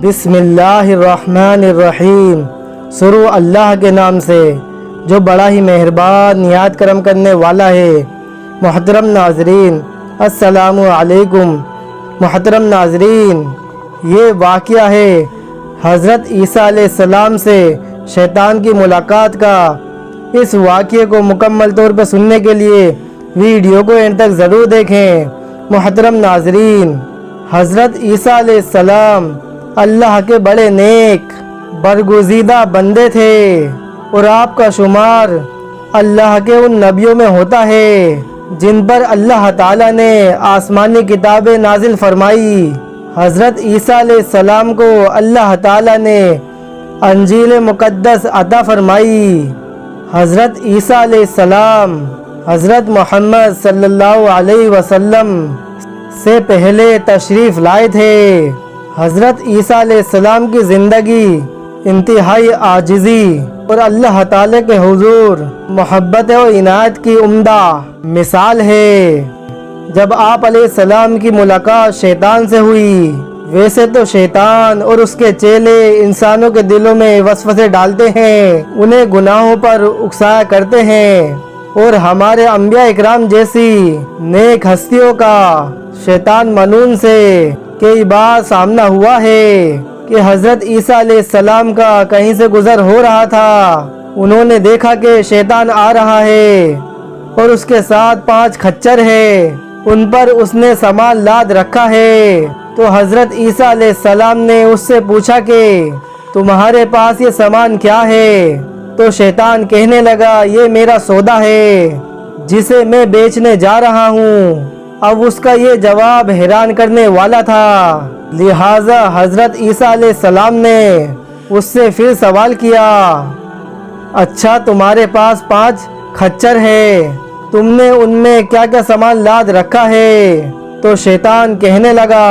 بسم اللہ الرحمن الرحیم۔ شروع اللہ کے نام سے جو بڑا ہی مہربان نہایت کرم کرنے والا ہے۔ محترم ناظرین السلام علیکم۔ محترم ناظرین، یہ واقعہ ہے حضرت عیسیٰ علیہ السلام سے شیطان کی ملاقات کا۔ اس واقعے کو مکمل طور پر سننے کے لیے ویڈیو کو اینڈ تک ضرور دیکھیں۔ محترم ناظرین، حضرت عیسیٰ علیہ السلام اللہ کے بڑے نیک برگزیدہ بندے تھے، اور آپ کا شمار اللہ کے ان نبیوں میں ہوتا ہے جن پر اللہ تعالیٰ نے آسمانی کتابیں نازل فرمائی۔ حضرت عیسیٰ علیہ السلام کو اللہ تعالیٰ نے انجیل مقدس عطا فرمائی۔ حضرت عیسیٰ علیہ السلام حضرت محمد صلی اللہ علیہ وسلم سے پہلے تشریف لائے تھے۔ حضرت عیسیٰ علیہ السلام کی زندگی انتہائی عاجزی اور اللہ تعالی کے حضور محبت و عنایت کی عمدہ مثال ہے۔ جب آپ علیہ السلام کی ملاقات شیطان سے ہوئی، ویسے تو شیطان اور اس کے چیلے انسانوں کے دلوں میں وسوسے ڈالتے ہیں، انہیں گناہوں پر اکسایا کرتے ہیں، اور ہمارے انبیاء اکرام جیسی نیک ہستیوں کا شیطان منون سے کئی بار سامنا ہوا ہے کہ حضرت عیسیٰ علیہ السلام کا کہیں سے گزر ہو رہا تھا، انہوں نے دیکھا کہ شیطان آ رہا ہے اور اس کے ساتھ 5 کھچر ہے، ان پر اس نے سامان لاد رکھا ہے۔ تو حضرت عیسیٰ علیہ السلام نے اس سے پوچھا کہ تمہارے پاس یہ سامان کیا ہے؟ تو شیطان کہنے لگا یہ میرا سودا ہے جسے میں بیچنے جا رہا ہوں۔ اب اس کا یہ جواب حیران کرنے والا تھا، لہٰذا حضرت عیسیٰ علیہ السلام نے اس سے پھر سوال کیا، اچھا تمہارے پاس 5 کھچر ہے، تم نے ان میں کیا کیا سامان لاد رکھا ہے؟ تو شیطان کہنے لگا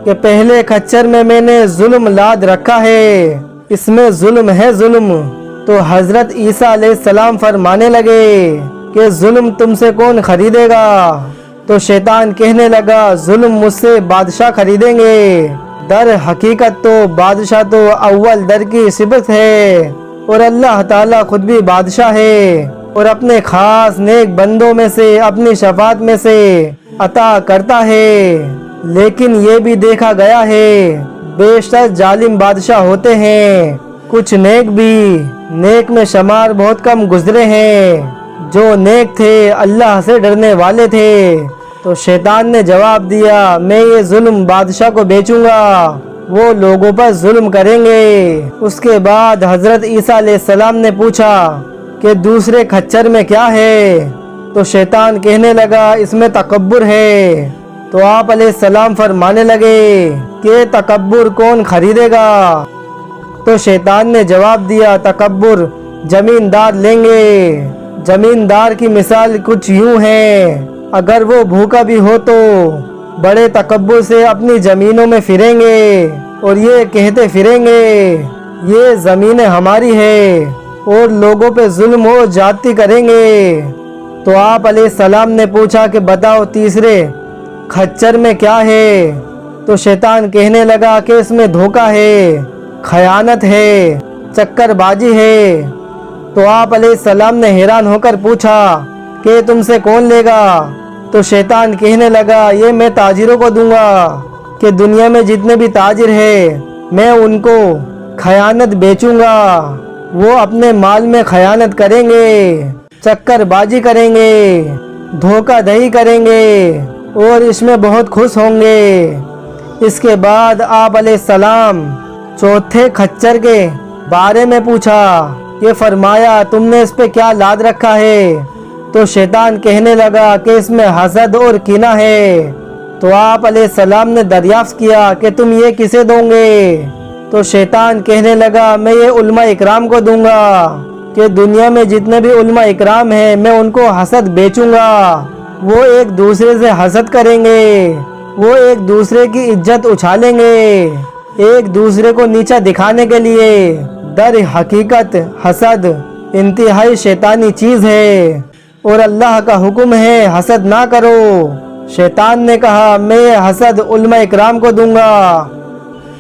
کہ پہلے کھچر میں نے ظلم لاد رکھا ہے، اس میں ظلم ہے ظلم۔ تو حضرت عیسیٰ علیہ السلام فرمانے لگے کہ ظلم تم سے کون خریدے گا؟ تو شیطان کہنے لگا ظلم مجھ سے بادشاہ خریدیں گے۔ در حقیقت تو بادشاہ تو اول در کی صفت ہے، اور اللہ تعالیٰ خود بھی بادشاہ ہے، اور اپنے خاص نیک بندوں میں سے اپنی شفاعت میں سے عطا کرتا ہے۔ لیکن یہ بھی دیکھا گیا ہے بیشتر ظالم بادشاہ ہوتے ہیں، کچھ نیک بھی، نیک میں شمار بہت کم گزرے ہیں جو نیک تھے، اللہ سے ڈرنے والے تھے۔ تو شیطان نے جواب دیا میں یہ ظلم بادشاہ کو بیچوں گا، وہ لوگوں پر ظلم کریں گے۔ اس کے بعد حضرت عیسیٰ علیہ السلام نے پوچھا کہ دوسرے کھچر میں کیا ہے؟ تو شیطان کہنے لگا اس میں تکبر ہے۔ تو آپ علیہ السلام فرمانے لگے کہ تکبر کون خریدے گا؟ تو شیطان نے جواب دیا تکبر زمیندار لیں گے۔ زمیندار کی مثال کچھ یوں ہے، اگر وہ بھوکا بھی ہو تو بڑے تکبر سے اپنی زمینوں میں پھریں گے اور یہ کہتے پھریں گے یہ زمینیں ہماری ہے، اور لوگوں پہ ظلم و زیادتی کریں گے۔ تو آپ علیہ السلام نے پوچھا کہ بتاؤ تیسرے کھچر میں کیا ہے؟ تو شیطان کہنے لگا کہ اس میں دھوکہ ہے، خیانت ہے، چکر بازی ہے۔ تو آپ علیہ السلام نے حیران ہو کر پوچھا کہ تم سے کون لے گا؟ تو شیطان کہنے لگا یہ میں تاجروں کو دوں گا کہ دنیا میں جتنے بھی تاجر ہیں میں ان کو خیانت بیچوں گا، وہ اپنے مال میں خیانت کریں گے، چکر بازی کریں گے، دھوکہ دہی کریں گے، اور اس میں بہت خوش ہوں گے۔ اس کے بعد آپ علیہ السلام چوتھے کھچر کے بارے میں پوچھا کہ فرمایا تم نے اس پہ کیا لاد رکھا ہے؟ تو شیطان کہنے لگا کہ اس میں حسد اور کینہ ہے۔ تو آپ علیہ السلام نے دریافت کیا کہ تم یہ کسے دو گے؟ تو شیطان کہنے لگا میں یہ علماء اکرام کو دوں گا کہ دنیا میں جتنے بھی علماء اکرام ہیں میں ان کو حسد بیچوں گا، وہ ایک دوسرے سے حسد کریں گے، وہ ایک دوسرے کی عزت اچھالیں گے ایک دوسرے کو نیچا دکھانے کے لیے۔ در حقیقت حسد انتہائی شیطانی چیز ہے، اور اللہ کا حکم ہے حسد نہ کرو۔ شیطان نے کہا میں حسد علماء اکرام کو دوں گا،